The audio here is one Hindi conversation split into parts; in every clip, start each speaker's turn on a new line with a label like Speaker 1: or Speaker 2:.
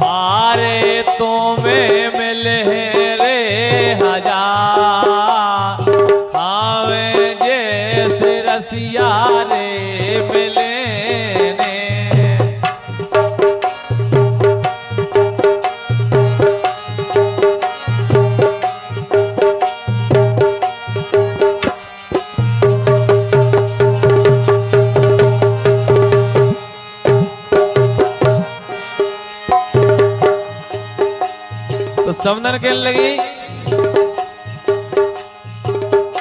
Speaker 1: आरे तुम्हें मिले रे हजार, हमें जैसे रसिया रे मिले ने। तो समदन कहने लगी,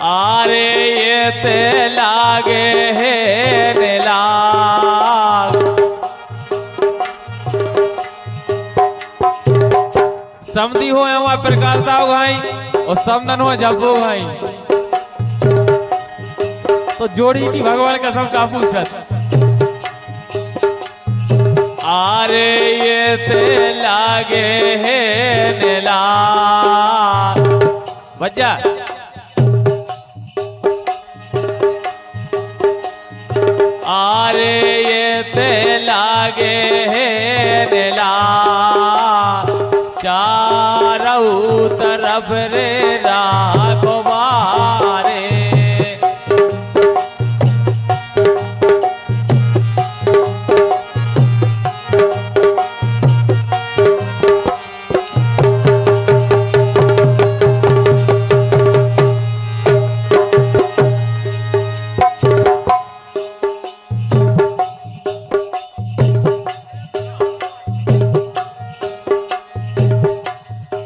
Speaker 1: आरे ये ते लागे है लाग, समधी हो वहां प्रकार साहब भाई और समदन हो जब्बो भाई। तो जोड़ी की भगवान कसम का पूछत, आरे ये ते लागे है लाग। बच्चा आरे ये ते लागे है लाग, चारों तरफ रे राघवारे।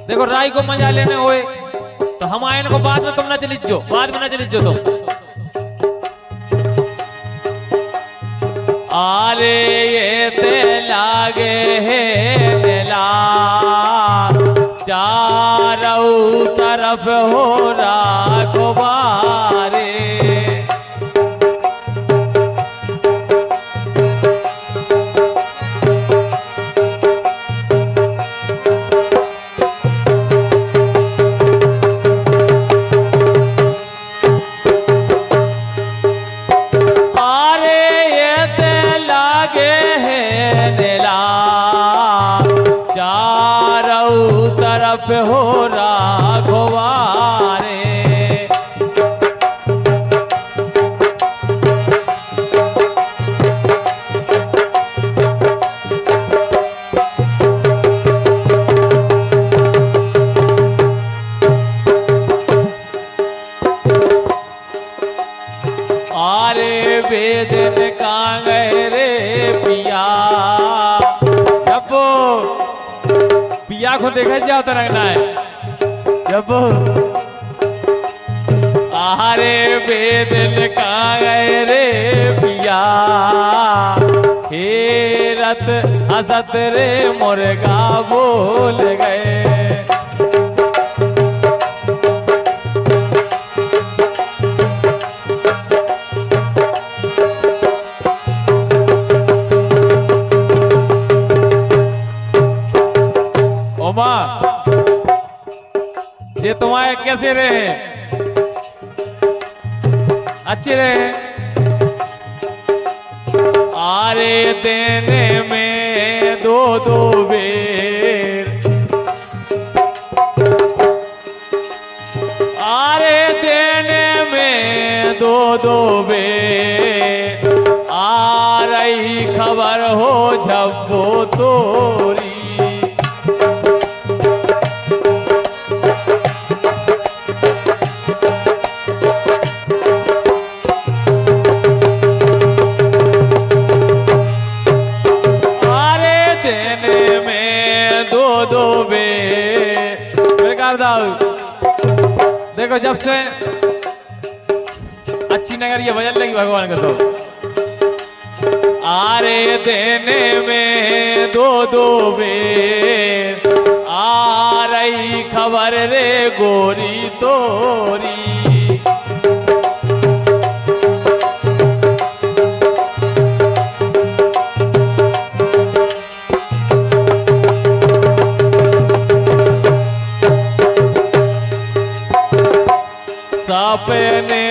Speaker 1: देखो राय को मजा लेने हुए तो हम आयन को बाद में तुम ना चली जो, बाद में ना चली जो तुम। आरे ये ते लागे है लाग, चारों तरफ हो राघवारे। तरफ हो राघवारे। आरे वेदन कांगे रे पिया, पिया को देखा जाता रखना है जब। आरे बेदिल का गए रे पिया, हेरत हसत रे मुर्गा बोल गए। ये तुम्हारे कैसे रहे, अच्छे रहे। आरे देने में दो दो बेर, आरे देने में दो दो बेर, आ रही खबर हो झब्बो तोरी। देखो जब से अच्छी नगर ये बजन लगी भगवान का, तो आरे देने में दो दो बेर, आ रही खबर रे गोरी तोरी। सपने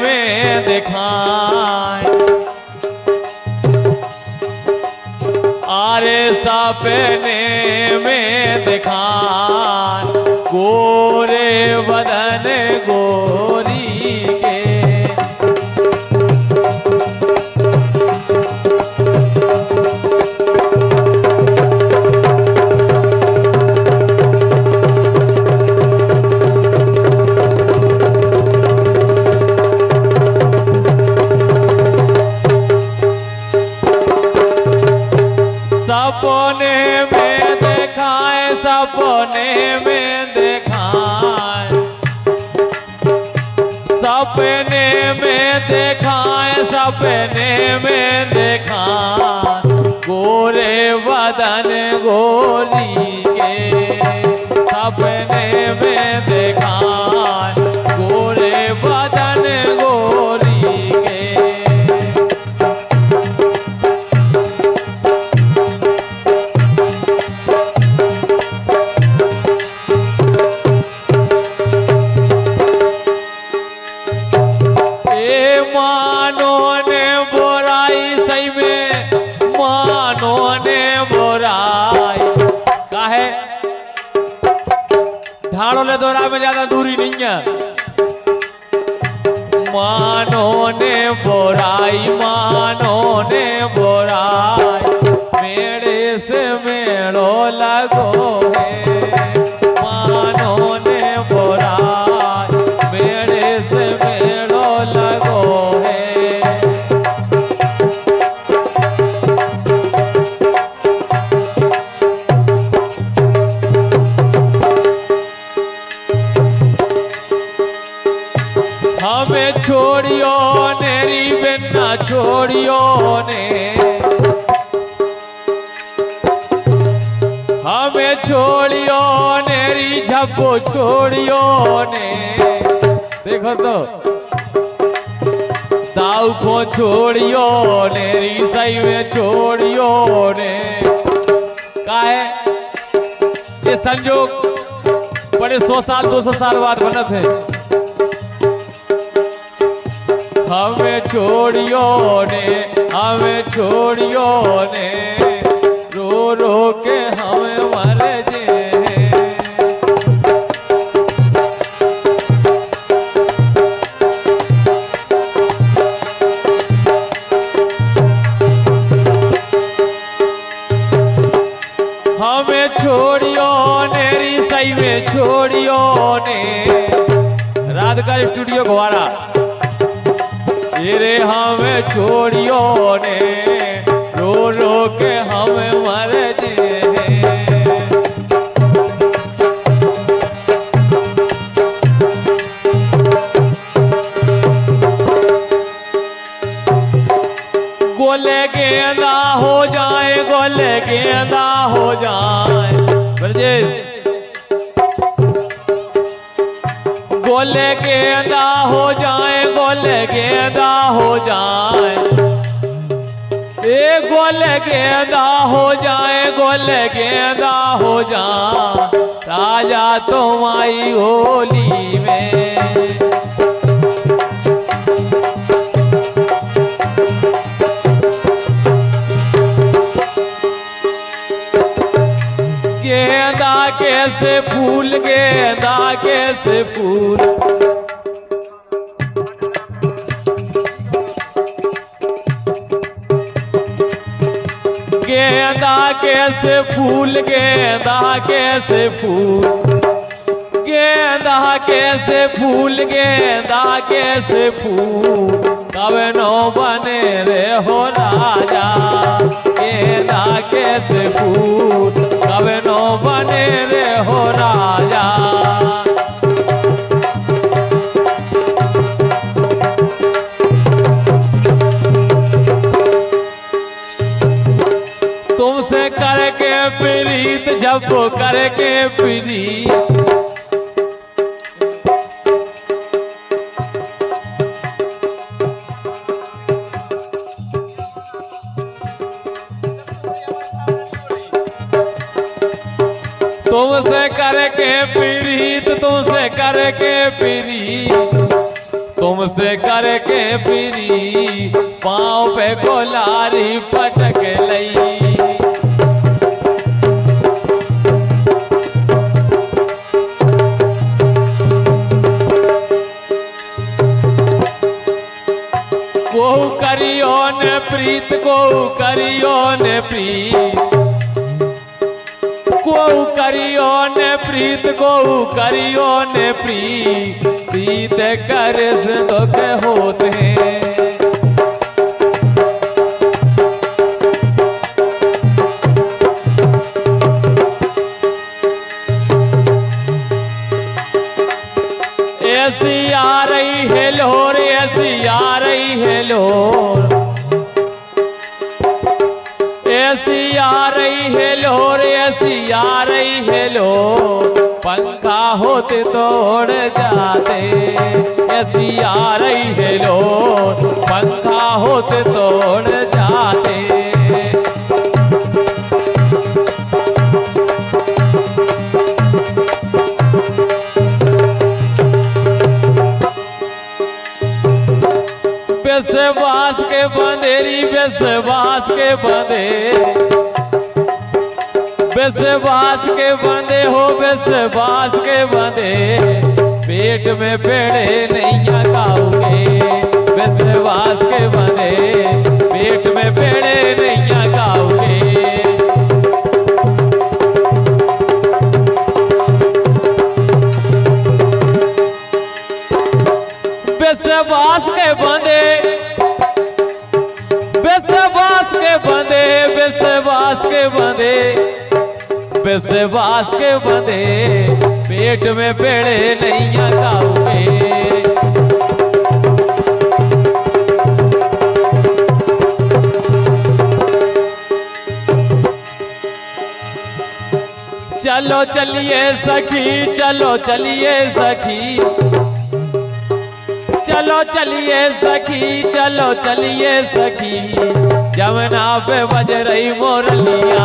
Speaker 1: में दिखाए, आरे गोरे सपने में देखा गोरे बदन गोरी के। सपने में देखाए सपने में देखाए सपने में देखाए सपने में देखाए गोरे बदन गोरी के। सपने में देखाए गोरे बदन गोरी के। मानो ने बोराई सही में मानो ने बोराई काहे ढाड़ो ले दोरा में ज्यादा दूरी नहीं है। मानो ने बोराई मेरे से मेड़ो लगो है। मानो ने बोराई मेरे से मेड़ो लगो है। हमें छोड़ियो नेरी बिना छोड़ियो ने हमें छोड़ियो नेरी झप्पो छोड़ियो ने। देखो तो दाऊ को छोड़ियो नेरी सही में छोड़ियो ने। काहे ये संजोग बड़े 100 साल 200 साल बाद बना थे। हमें छोड़ियो ने रो रो के हमें मर जे। हमें छोड़ियो नेरी सही में छोड़ियो ने। राधिका स्टूडियो ग्वारा रे हमें छोड़ियो ने रो रो के हमें मर जे। गोले गेंदा हो जाए गोले गेंदा हो जाए ब्रजेश। गोले गेंदा हो जाए गोले गेंदा हो जाए ए गोले गेंदा हो जाए गोले गेंदा हो जाए राजा तुम आई होली में। गेंदा कैसे फूल गेंदा कैसे फूल गेंदा कैसे फूल गेंदा कैसे फूल गेंदा कैसे फूल गेंदा कैसे फूल कब नो बने रे हो राजा। गेंदा कैसे फूल कब नो बने रे हो राजा। तुमसे करके प्रीत जब करके प्रीत तुमसे करके प्रीत तुमसे करके प्रीत तुमसे करके प्रीत पाँव पे कोलारी पटक लई। करियो ने प्रीत, को करियो ने प्रीत, को करियो ने प्रीत, प्रीत कर दुख होते हैं। ऐसी आ रही है लोर, ऐसी आ रही है लोर, ऐसी आ रही है लोर, ऐसी आ रही है लोर, पंखा होते तोड़ जाते। ऐसी आ रही है लोर, पंखा होते तोड़ जाते। विश्वास के बंधेरी, विश्वास के बंधे, विश्वास के बंधे हो, विश्वास के बंधे, पेट में पेड़े नहीं खाओगे। विश्वास के बंधे, पेट में पेड़े नहीं खाओगे। विश्वास के बंधे, विश्वास के बंधे, विश्वास के बंधे, विश्वास के बंधे, पेट में पेड़े नहीं खाओगे। चलो चलिए सखी, चलो चलिए सखी, चलो चलिए सखी, चलो चलिए सखी, जमुना पे बज रही मोरलिया।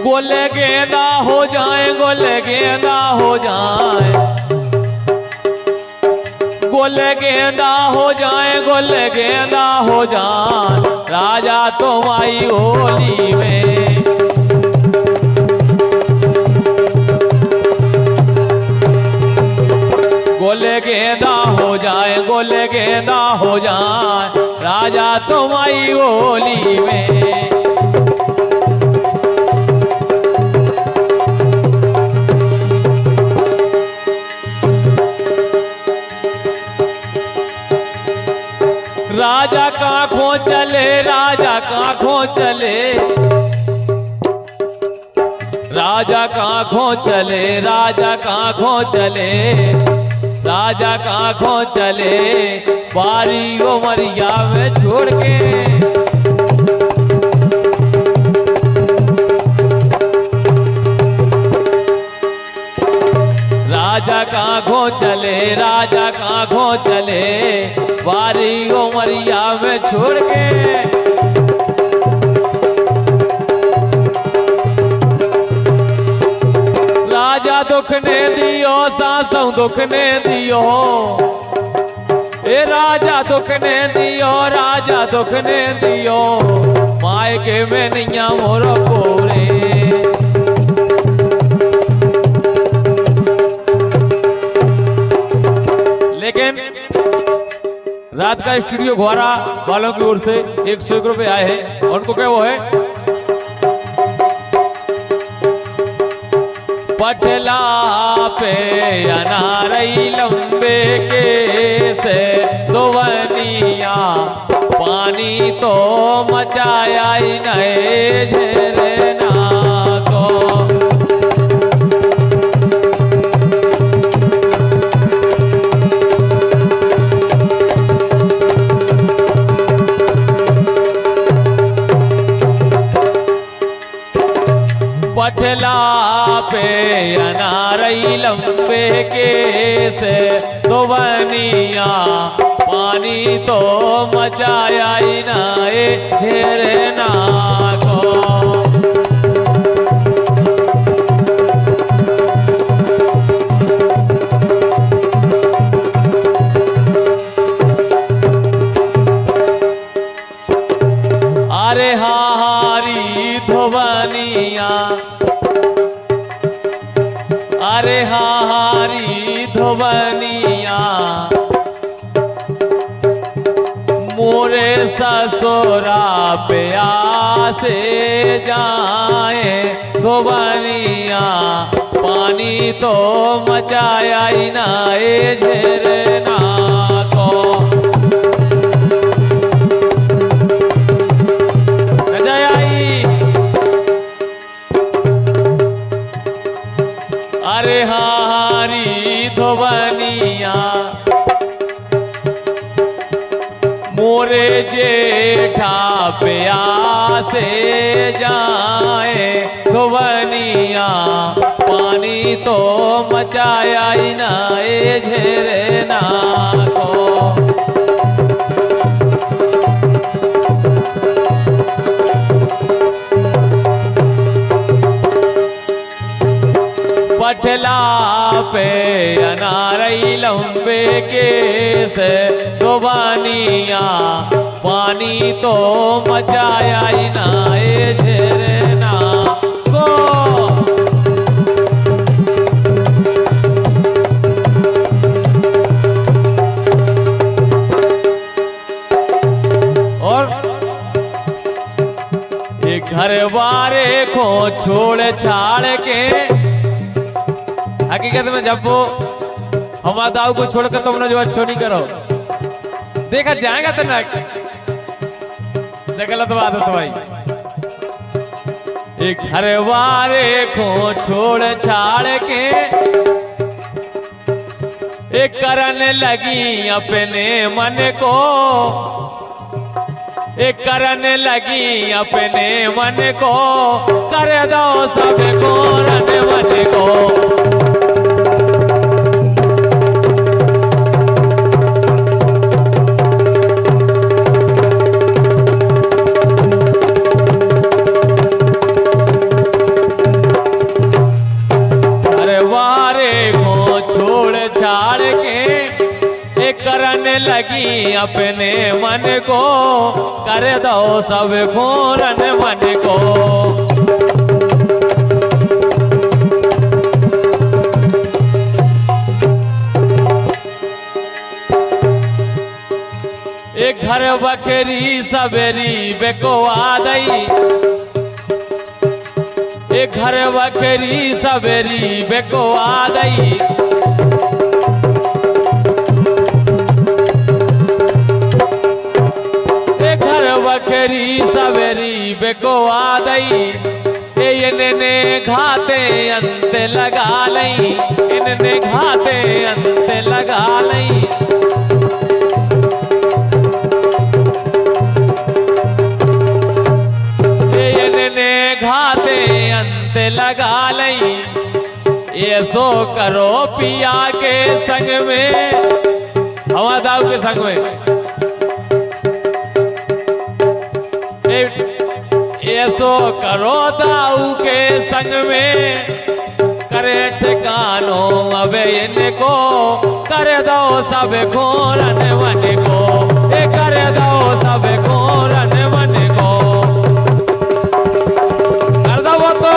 Speaker 1: गोले गेंदा हो जाए, गोले गेंदा हो जाए, गोले गेंदा हो जाए, गोले गेंदा हो जाए, राजा तुम आई होली में। गोले गेंदा हो जाए, गोले गेंदा हो जाए, राजा तुम आई होली में। राजा काखों चले, राजा काखों चले, राजा काखों चले, राजा काखों चले, राजा काखों चले, बारी उमरिया में छोड़ के। राजा काखों चले, राजा काखों चले, बारी उमरिया में छोड़ के। राजा दुख ने दियो, सासों दुख ने दियो, ए राजा दुख ने दियो, राजा दुख ने दियो, मायके में नैया मोर पोरे। लेकिन रात का स्टूडियो घोरा वालों की ओर से 101 रुपए आए हैं, और उनको क्या वो है, पटला पे अनारई लंबे के से दोवनिया, पानी तो मचाया ही नए झरना को। पटला पे अनारई लंबे के से दोवनिया, पानी तो मचाया ही नाए झरना को। धोबनिया मोरे ससुरा प्यासे जाए धोबनिया पानी तो मचाया ही ना ए झरना को। अरे हारी धोबनिया मोरे जेठा प्यासे जाए धोबनिया पानी तो मचाया ही ना ए झरना को। पठला पे अनारई लंबे केस धोबनिया पानी तो मचाया ही ना ए झरना को। और एक घर वारे को छोड़ छाड़ के हकीकत में जब वो हमारे दाऊ को छोड़कर तुम लोग जो अच्छो नहीं करो देखा जाएगा तो ना गलत बात है तो भाई। एक घर वारे को छोड़ छाड़ के एक करने लगी अपने मन को एक करने लगी अपने मन को कर दो सब को रन मन को। करने लगी अपने मन को कर दो सब घोरन मन को। एक घर बकरी सवेरी बेकोआ दई एक घर बकरी सवेरी बेकोआ दई बकरी सवेरी बेकोआ दई इनने घाते अंत लगा लई इनने घाते अंत लगा लई। इनने घाते अंत लगा लई ये सो करो पिया के संग में हवा दाऊ के संग में ऐसो करो दाऊ के संग में करे ठिकानो अब इनको कर दो सब घोरन मन को कर दो सब घोरन मन को कर दो वो तो।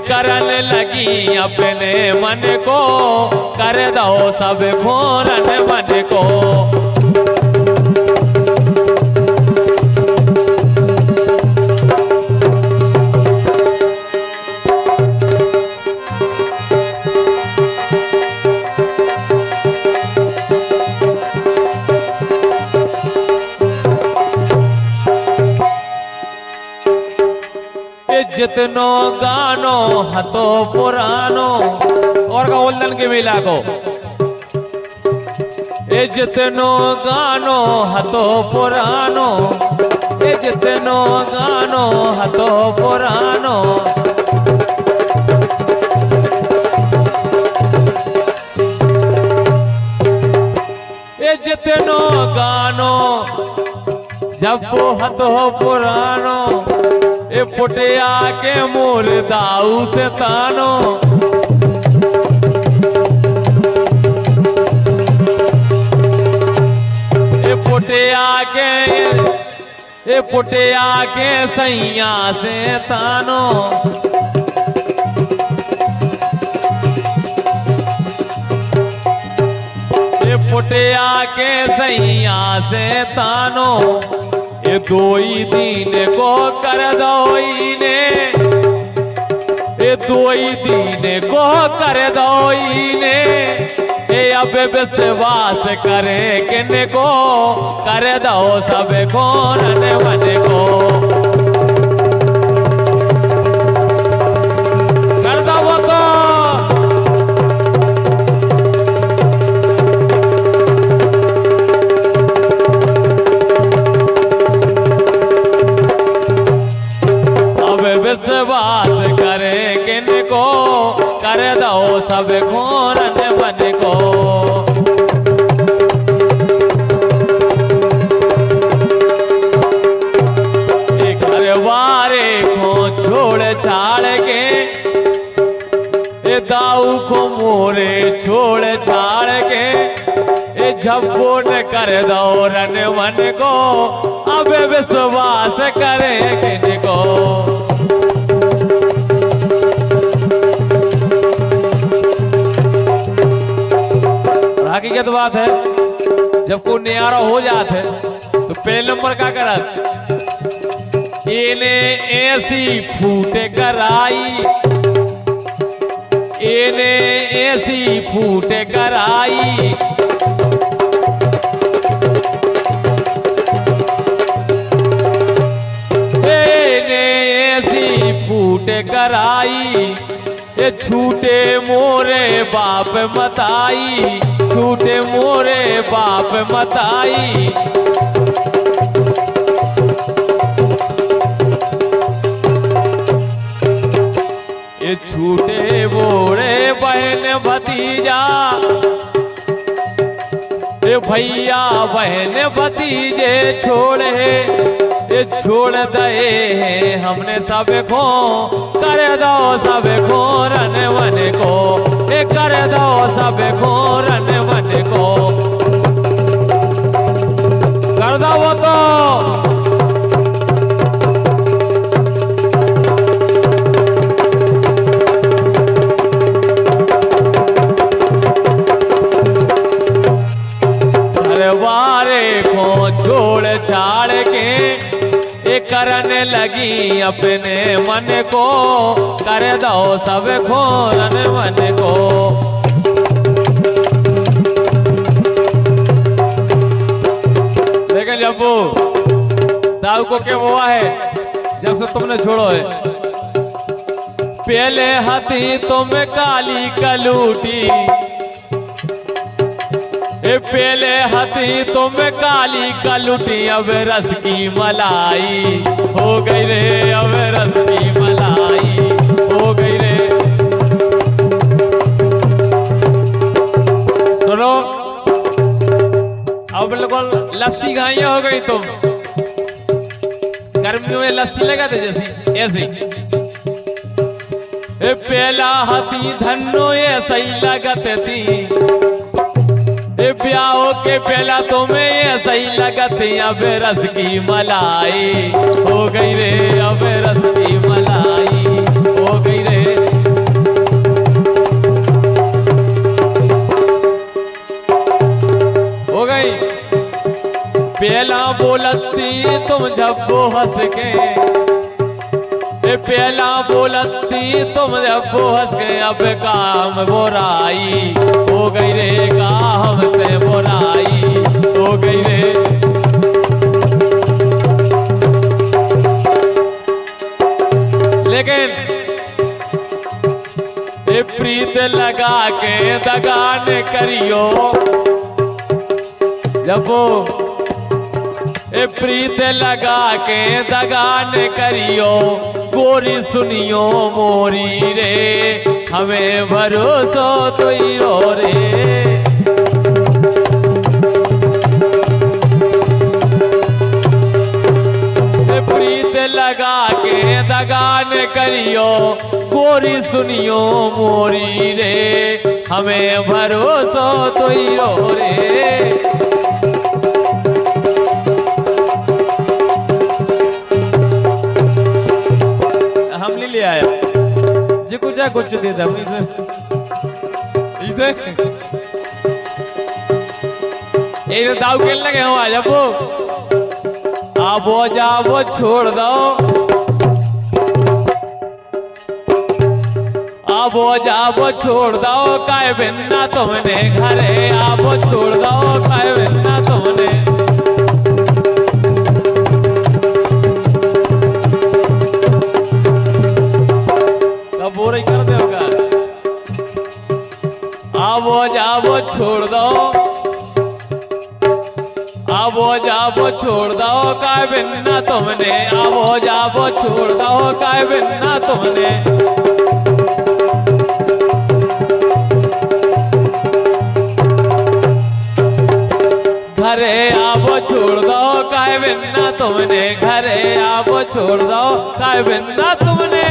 Speaker 1: करन लगी अपने मन को कर दो सब घोरन मन को। जितनो गानो हतो पुरानो और का उल्दन के मिला को ए जितनो गानो हतो पुरानो ए जितनो गानो हतो पुरानो ए जितनो गानो जब वो हतो पुरानो ए पुटिया के मूल दाऊ से तानो पुटे आके सैया से तानो पुटे आके सैया से तानो ये 2 दिन को कर दोईने ये 2 दिन को कर दोईने ये अब विश्वास करे किन को कर दो सब को रन वन को कर दो वो को अब विश्वास करे किन को कर दो सब को रन वन को छाड़ के दाऊ को मोरे छोड़ छाड़ के झप्पो न कर दो रन वन को अब विश्वास करे किन को हकीकत बात है जब कोई न्यारा हो जाते है तो पहले नंबर का करत इने ऐसी फूट कराई इने ऐसी फूट कराई इने ऐसी फूट कराई ये छूटे मोरे बाप मताई छूटे मोरे बाप मताई ये छूटे मोरे बहन भतीजा ये भैया बहन भतीजे छोड़े ये छोड़ दे हमने सब को कर दो सब को रन वन को ये कर दो सब को रन वन को कर दो वो को छोड़ छाड़ के करने लगी अपने मन को कर दो सब खोरन मन को लेकिन जब वो दाऊ को क्या हुआ है जब से तुमने छोड़ो है पहले हाथी तुम काली कलूटी पहले हाथी तुम काली कलुटी अब रस की मलाई हो गई रे अब रस की मलाई हो गई रे सुनो अब बिल्कुल लस्सी खाई हो गई तुम गर्मियों में लस्सी लगाते जैसी ऐसी पहला हाथी धन्नो ऐसा ही लगते थी ब्याह के पहला तुम्हें ये सही लगती अब रस की मलाई हो गई रे अब रस की मलाई हो गई रे हो गई पहला बोलती तुम जब वो हंस के पहला बोलती तुम जब वो हंस के अब काम बुराई हो गई रे काम से बुराई हो गई रे लेकिन प्रीत लगा के दगान करियो जब वो प्रीत लगा के दगान करियो गोरी सुनियो मोरी रे हमें भरोसो तो ही रो रे प्रीत लगा के दगान करियो गोरी सुनियो मोरी रे हमें भरोसो तो ही रो रे कुछ दे दे इसे ये दाव खेल लगे हम आज आबो जाबो छोड़ दो आबो जाबो छोड़ दो काय बिन्ना तुमने घरे आबो छोड़ दो काय बिन्ना तुमने कब बोर ही कर दोगा आबो जाबो छोड़ दो आबो जाबो छोड़ दो काय बिन्ना तुमने आबो जाबो छोड़ दो काय बिन्ना तुमने घरे आबो छोड़ दो काय बिन्ना तुमने घरे आबो छोड़ दो काय बिन्ना तुमने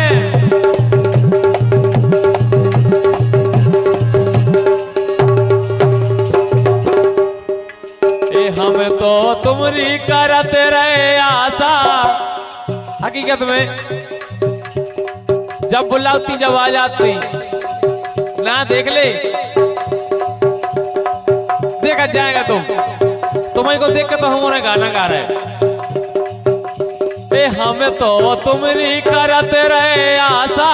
Speaker 1: हम तो तुमरी करते रहे आशा हकीकत में जब बुलाती जब आ जाती ना देख ले देखा जाएगा तुम्हें को देख के तो हम उन्हें गाना गा रहे हैं हम तो तुमरी करते रहे आशा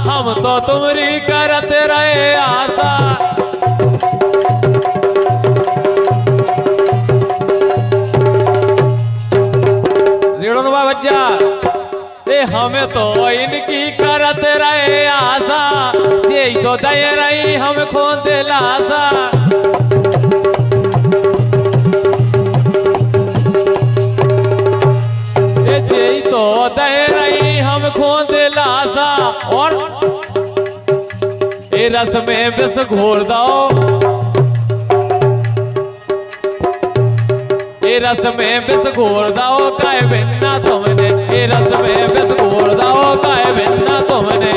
Speaker 1: हम तो तुमरी करते रहे आशा बच्चा हमें तो इनकी करत रहे आशा यही तो दे रही हम खोद लाशा यही तो दे रही हम खोद लाशा और ये रस में विष घोल दो रस में विष घोल दो काय बिन्ना तुमने रस में विष घोल दो काय बिन्ना तुमने